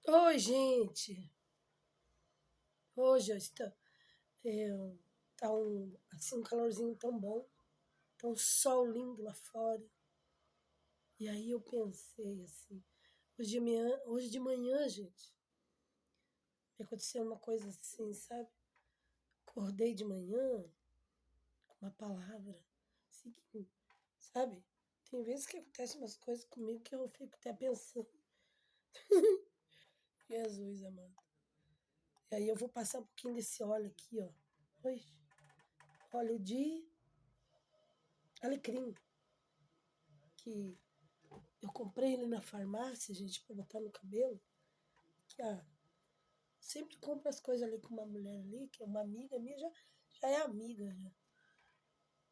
Oi, gente. Hoje tá um calorzinho tão bom, tá um sol lindo lá fora. E aí eu pensei assim, hoje de manhã, gente, me aconteceu uma coisa assim, sabe? Acordei de manhã com uma palavra, assim, sabe? Tem vezes que acontecem umas coisas comigo que eu fico até pensando, Jesus amado. E aí eu vou passar um pouquinho desse óleo aqui, ó. Oi, óleo de alecrim, que eu comprei ele na farmácia, gente, para botar no cabelo. Que sempre compro as coisas ali com uma mulher ali, que é uma amiga minha, já é amiga, já.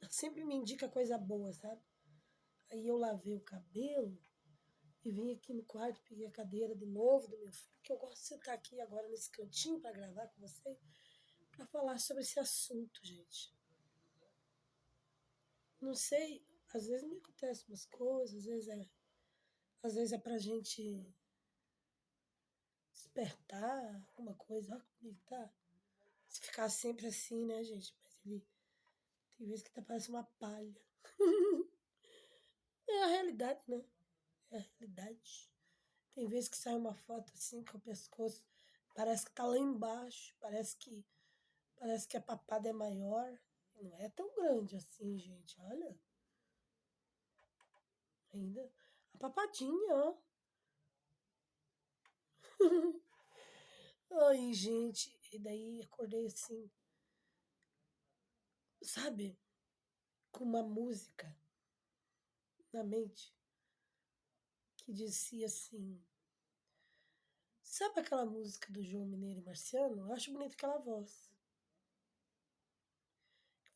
Ela sempre me indica coisa boa, sabe? Aí eu lavei o cabelo e vim aqui no quarto, peguei a cadeira de novo do meu filho, que eu gosto de sentar aqui agora nesse cantinho para gravar com você, para falar sobre esse assunto, gente. Não sei, às vezes me acontecem umas coisas, às vezes é pra gente despertar alguma coisa, olha como ele tá. Se ficar sempre assim, né, gente? Mas ele tem vezes que tá parecendo uma palha. É a realidade, né? É a realidade. Tem vezes que sai uma foto assim com o pescoço, parece que tá lá embaixo, parece que a papada é maior. Não é tão grande assim, gente. Olha, ainda a papadinha, ó. Ai, gente, e daí acordei assim, sabe? Com uma música na mente que dizia assim: sabe aquela música do João Mineiro e Marciano? Eu acho bonita aquela voz.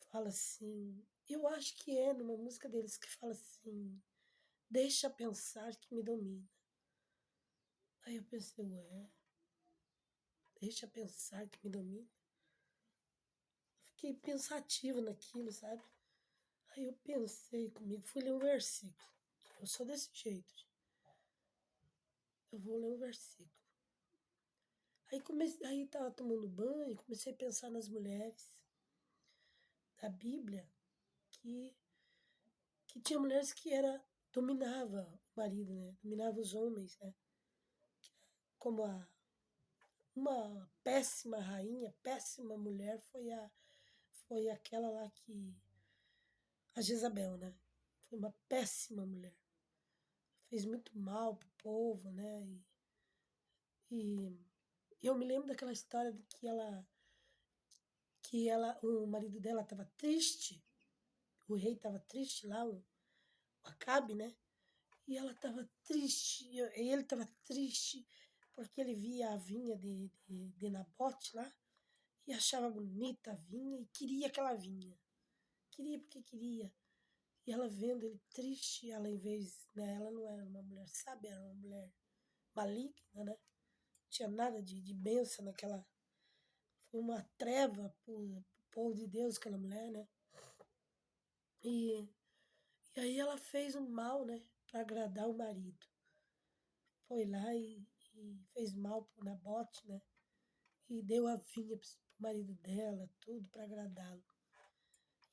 Fala assim, eu acho que é numa música deles que fala assim, deixa pensar que me domina. Aí eu pensei, ué, deixa pensar que me domina. Fiquei pensativa naquilo, sabe? Aí eu pensei comigo, fui ler um versículo. Eu sou desse jeito, gente. Eu vou ler um versículo. Aí tava tomando banho, comecei a pensar nas mulheres da Bíblia que tinha mulheres que dominava o marido, né? Dominava os homens, né? Como uma péssima rainha, péssima mulher foi aquela lá a Jezabel, né? Foi uma péssima mulher. Fez muito mal pro povo, né? E eu me lembro daquela história de o marido dela estava triste, o rei estava triste lá, o Acabe, né? E ela estava triste, e ele estava triste porque ele via a vinha de Nabote lá e achava bonita a vinha e queria aquela vinha. Queria porque queria. E ela vendo ele triste, ela em vez, né, ela não era uma mulher sábia, era uma mulher maligna, né? Não tinha nada de bênção naquela. Foi uma treva pro povo de Deus, aquela mulher, né? E, e aí ela fez um mal, né? Para agradar o marido. Foi lá e fez mal pro Nabote, né? E deu a vinha pro marido dela, tudo para agradá-lo.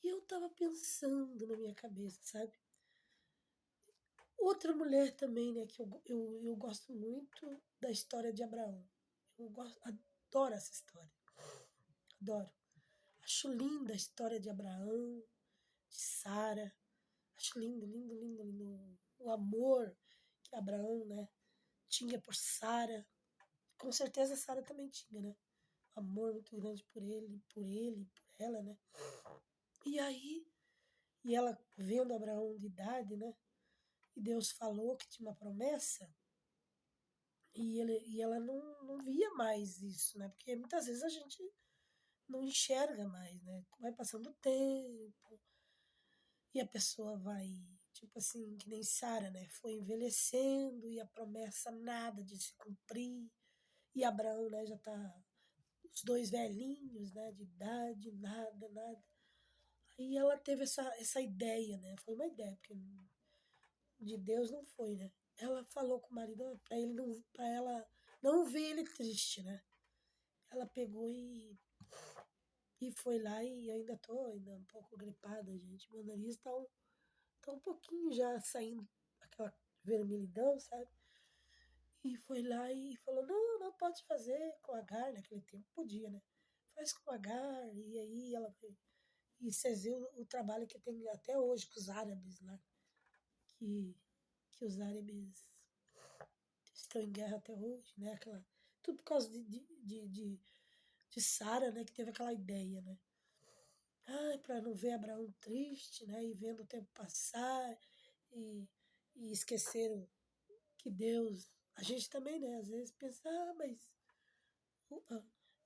E eu tava pensando na minha cabeça, sabe? Outra mulher também, né, que eu gosto muito da história de Abraão. Adoro essa história, adoro. Acho linda a história de Abraão, de Sara. Acho lindo, lindo, lindo, lindo. O amor que Abraão, né, tinha por Sara. Com certeza Sara também tinha, né? Amor muito grande por ela, né? E aí, e ela vendo Abraão de idade, né? E Deus falou que tinha uma promessa. E ela não via mais isso, né? Porque muitas vezes a gente não enxerga mais, né? Vai passando o tempo e a pessoa vai, tipo assim, que nem Sara, né? Foi envelhecendo e a promessa nada de se cumprir. E Abraão, né, já tá os dois velhinhos, né, de idade, nada, nada. Aí ela teve essa ideia, né? Foi uma ideia, porque de Deus não foi, né? Ela falou com o marido para ele não, para ela não ver ele triste, né? Ela pegou e foi lá e eu ainda tô ainda um pouco gripada, gente. Meu nariz tá um pouquinho já saindo aquela vermelhidão, sabe? E foi lá e falou, não, não pode fazer com agar, naquele tempo podia, né? Faz com agar, e aí ela foi. E vocês viram o trabalho que tem até hoje com os árabes lá, que, que os árabes estão em guerra até hoje, né? Tudo por causa de Sara, né? Que teve aquela ideia, né? Ai, para não ver Abraão triste, né? E vendo o tempo passar e, e esqueceram que Deus. A gente também, né? Às vezes pensa, mas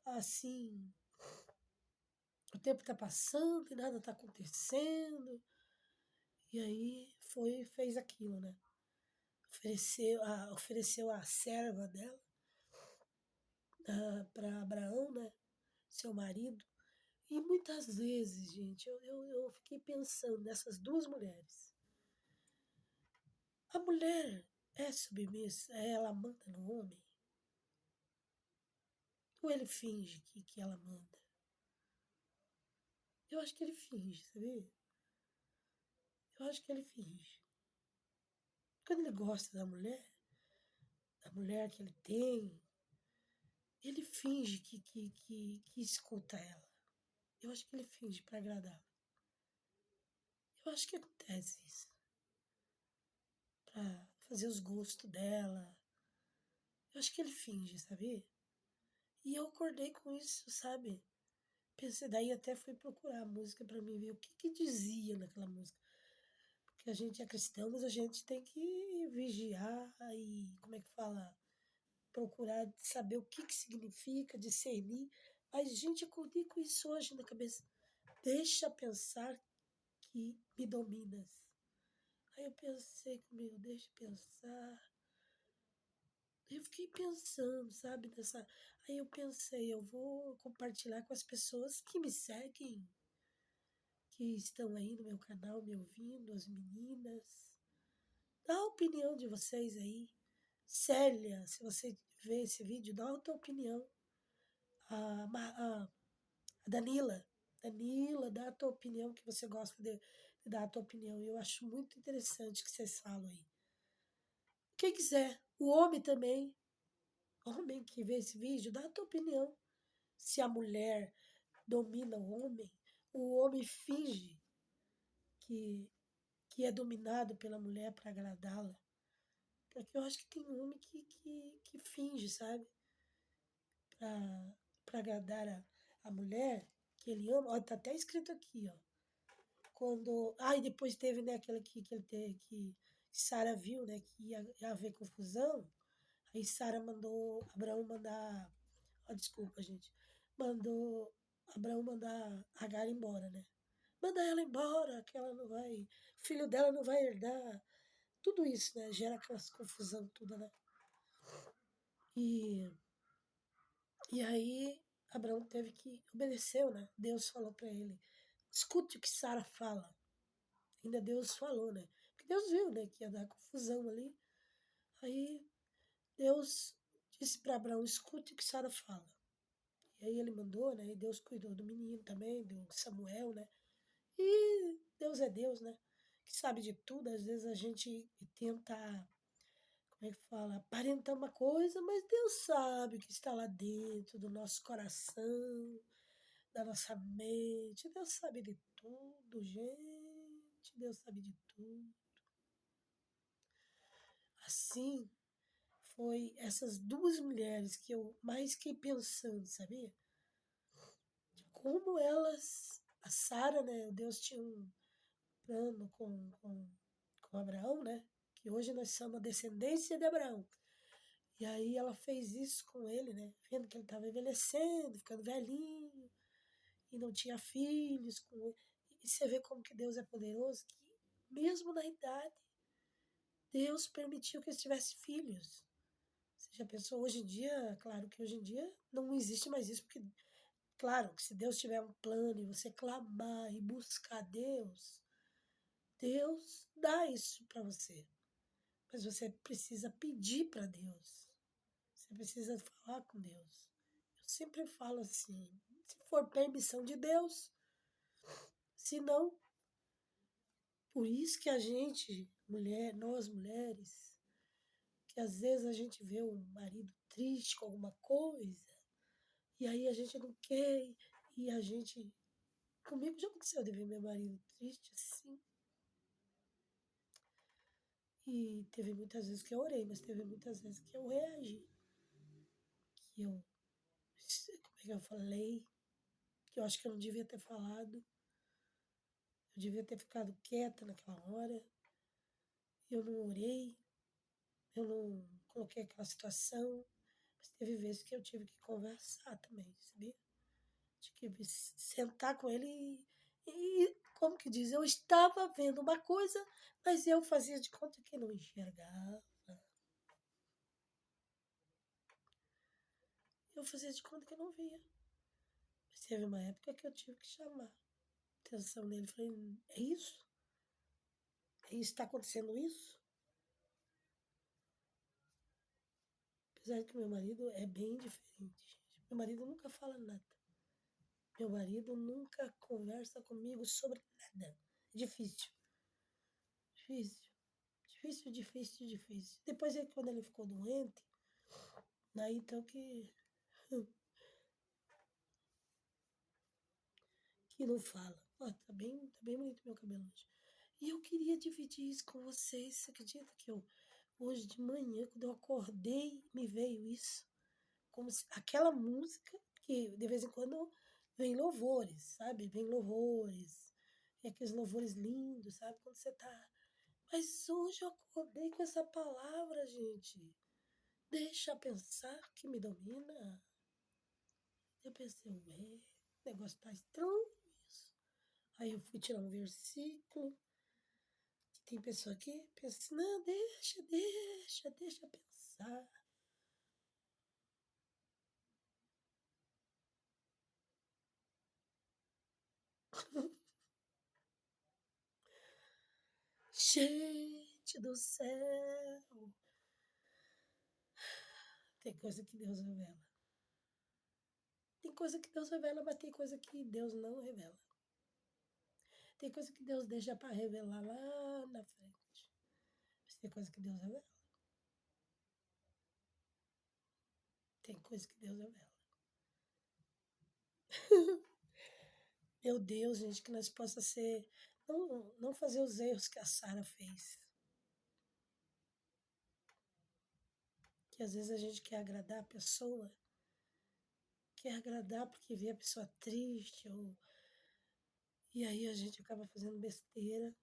assim, o tempo está passando e nada está acontecendo. E aí foi e fez aquilo, né? Ofereceu a serva dela para Abraão, né? Seu marido. E muitas vezes, gente, eu fiquei pensando nessas duas mulheres. A mulher é submissa, ela manda no homem. Ou ele finge que ela manda? Eu acho que ele finge, sabia? Eu acho que ele finge. Quando ele gosta da mulher que ele tem, ele finge que escuta ela. Eu acho que ele finge para agradá-la. Eu acho que acontece isso. Para fazer os gostos dela. Eu acho que ele finge, sabe? E eu acordei com isso, sabe? Pensei, daí até fui procurar a música para mim ver o que dizia naquela música. Porque a gente é cristão, mas a gente tem que vigiar e, como é que fala? Procurar saber o que significa, discernir. Mas, gente, acordei com isso hoje na cabeça. Deixa pensar que me dominas. Aí eu pensei comigo, deixa eu pensar. Eu fiquei pensando, sabe, nessa. Aí eu pensei, eu vou compartilhar com as pessoas que me seguem, que estão aí no meu canal me ouvindo, as meninas. Dá a opinião de vocês aí. Célia, se você vê esse vídeo, dá a tua opinião. A Danila, Danila, dá a tua opinião, que você gosta de dar a tua opinião. Eu acho muito interessante que vocês falam aí. Quem quiser, o homem também, homem que vê esse vídeo, dá a tua opinião. Se a mulher domina o homem finge que, que é dominado pela mulher para agradá-la. Porque eu acho que tem um homem que finge, sabe? Para agradar a mulher que ele ama. Ó, tá até escrito aqui, ó. Quando. Ah, e depois teve, né, aquela que ele teve, que Sara viu, né, que ia haver confusão. Aí Sara mandou Abraão mandar. Ó, desculpa, gente. Mandou Abraão mandar Agar embora, né? Manda ela embora, que ela não vai. O filho dela não vai herdar. Tudo isso, né? Gera aquelas confusão toda, né? E, e aí Abraão teve que obedeceu, né? Deus falou para ele: escute o que Sara fala. Ainda Deus falou, né? Porque Deus viu, né, que ia dar confusão ali. Aí Deus disse para Abraão: escute o que Sara fala. E aí ele mandou, né? E Deus cuidou do menino também, do Samuel, né? E Deus é Deus, né? Que sabe de tudo. Às vezes a gente tenta, como é que fala, aparentar uma coisa, mas Deus sabe o que está lá dentro do nosso coração, da nossa mente. Deus sabe de tudo, gente. Deus sabe de tudo. Assim, foi essas duas mulheres que eu mais fiquei pensando, sabia? De como elas, a Sara, né? Deus tinha um plano com Abraão, né? Que hoje nós somos a descendência de Abraão. E aí ela fez isso com ele, né? Vendo que ele estava envelhecendo, ficando velhinho, e não tinha filhos. E você vê como que Deus é poderoso, que mesmo na idade, Deus permitiu que eles tivessem filhos. Você já pensou, hoje em dia, claro que hoje em dia não existe mais isso, porque, claro, que se Deus tiver um plano e você clamar e buscar Deus, Deus dá isso para você. Mas você precisa pedir para Deus. Você Você precisa falar com Deus. Eu sempre falo assim, se for permissão de Deus, se não, por isso que a gente, mulher, nós mulheres, que às vezes a gente vê o marido triste com alguma coisa, e aí a gente não quer, e a gente. Comigo já aconteceu de ver meu marido triste assim. E teve muitas vezes que eu orei, mas teve muitas vezes que eu reagi. Que eu. Como é que eu falei? Que eu acho que eu não devia ter falado. Eu devia ter ficado quieta naquela hora. Eu não orei. Eu não coloquei aquela situação. Mas teve vezes que eu tive que conversar também, sabia? Tive que sentar com ele como que diz, eu estava vendo uma coisa, mas eu fazia de conta que não enxergava. Eu fazia de conta que não via. Mas teve uma época que eu tive que chamar a atenção dele. Falei, é isso? É isso? Está acontecendo isso? Apesar que meu marido é bem diferente. Meu marido nunca fala nada. Meu marido nunca conversa comigo sobre nada. É difícil. Difícil. Difícil, difícil, difícil. Depois, quando ele ficou doente, daí então que não fala. Ó, tá bem bonito meu cabelo hoje. E eu queria dividir isso com vocês. Você acredita que eu, hoje de manhã, quando eu acordei, me veio isso? Como se, aquela música que de vez em quando vem louvores, sabe? Vem louvores. É aqueles louvores lindos, sabe? Quando você tá. Mas hoje eu acordei com essa palavra, gente. Deixa pensar que me domina. Eu pensei, ué, o negócio tá estranho isso. Aí eu fui tirar um versículo. Tem pessoa que pensa assim, não, deixa pensar. Gente do céu! Tem coisa que Deus revela. Tem coisa que Deus revela, mas tem coisa que Deus não revela. Tem coisa que Deus deixa para revelar lá na frente. Mas tem coisa que Deus revela. Tem coisa que Deus revela. Meu Deus, gente, que nós possa ser. Não fazer os erros que a Sara fez. Que às vezes a gente quer agradar a pessoa, quer agradar porque vê a pessoa triste, e aí a gente acaba fazendo besteira.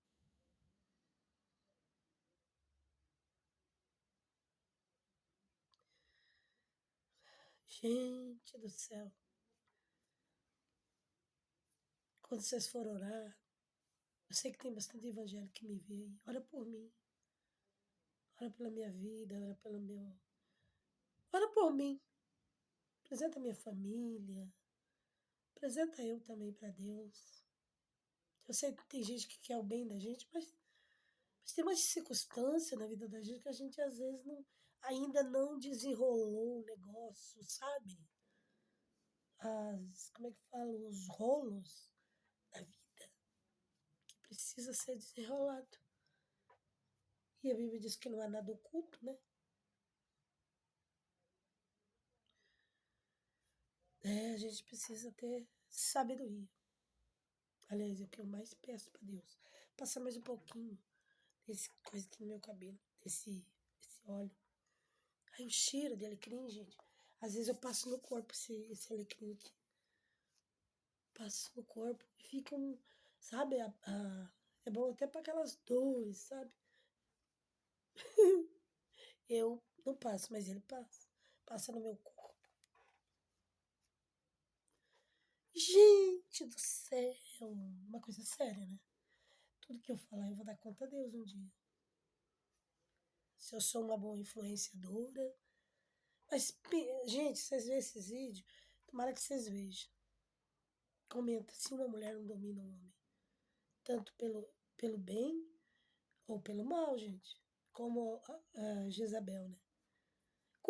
Gente do céu. Quando vocês forem orar, eu sei que tem bastante evangélico que me vê aí. Ora por mim. Ora pela minha vida, ora pelo meu. Ora por mim. Apresenta a minha família. Apresenta eu também para Deus. Eu sei que tem gente que quer o bem da gente, mas tem umas circunstâncias na vida da gente que a gente às vezes não, ainda não desenrolou o negócio, sabe? Como é que fala? Os rolos da vida que precisa ser desenrolado. E a Bíblia diz que não há nada oculto, né? É, a gente precisa ter sabedoria. Aliás, é o que eu mais peço para Deus. Passar mais um pouquinho desse coisa aqui no meu cabelo, desse óleo. Aí o cheiro de alecrim, gente. Às vezes eu passo no corpo esse alecrim aqui. Passo no corpo e fica sabe, é bom até para aquelas dores, sabe? Eu não passo, mas ele passa. Passa no meu corpo. Gente do céu! Uma coisa séria, né? Tudo que eu falar, eu vou dar conta a Deus um dia. Se eu sou uma boa influenciadora. Mas, gente, vocês vêem esses vídeos? Tomara que vocês vejam. Comenta se uma mulher não domina um homem. Tanto pelo bem ou pelo mal, gente. Como a Jezabel, né?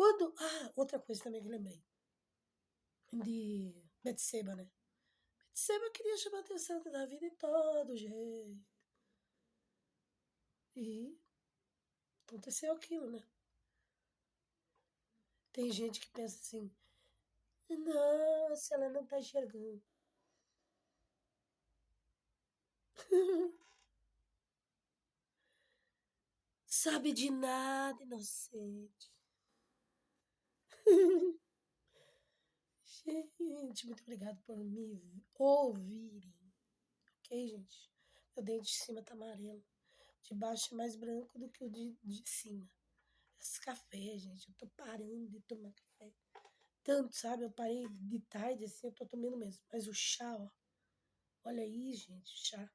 Quando. Ah, outra coisa também que eu lembrei. De Betseba, né? Betseba queria chamar a atenção da vida de todo jeito. E aconteceu aquilo, né? Tem gente que pensa assim, nossa, ela não tá enxergando. Sabe de nada, inocente. Gente, muito obrigado por me ouvirem. Ok, gente? Meu dente de cima tá amarelo. De baixo é mais branco do que o de cima. Esse café, gente, eu tô parando de tomar café. Tanto, sabe? Eu parei de tarde, assim, eu tô tomando mesmo. Mas o chá, ó. Olha aí, gente, chá.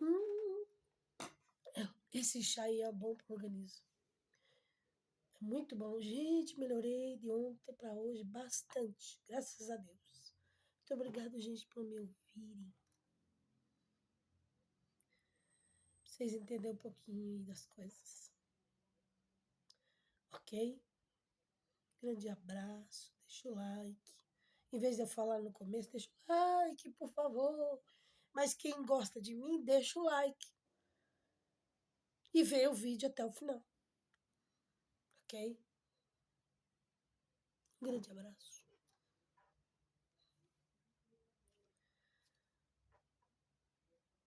Hum, esse chá aí é bom pro organismo. É muito bom. Gente, melhorei de ontem para hoje bastante. Graças a Deus. Muito obrigado, gente, por me ouvirem. Pra vocês entenderem um pouquinho aí das coisas. Ok? Grande abraço. Deixa o like. Em vez de eu falar no começo, deixa o like, por favor. Mas quem gosta de mim, deixa o like. E vê o vídeo até o final. Ok? Um grande abraço.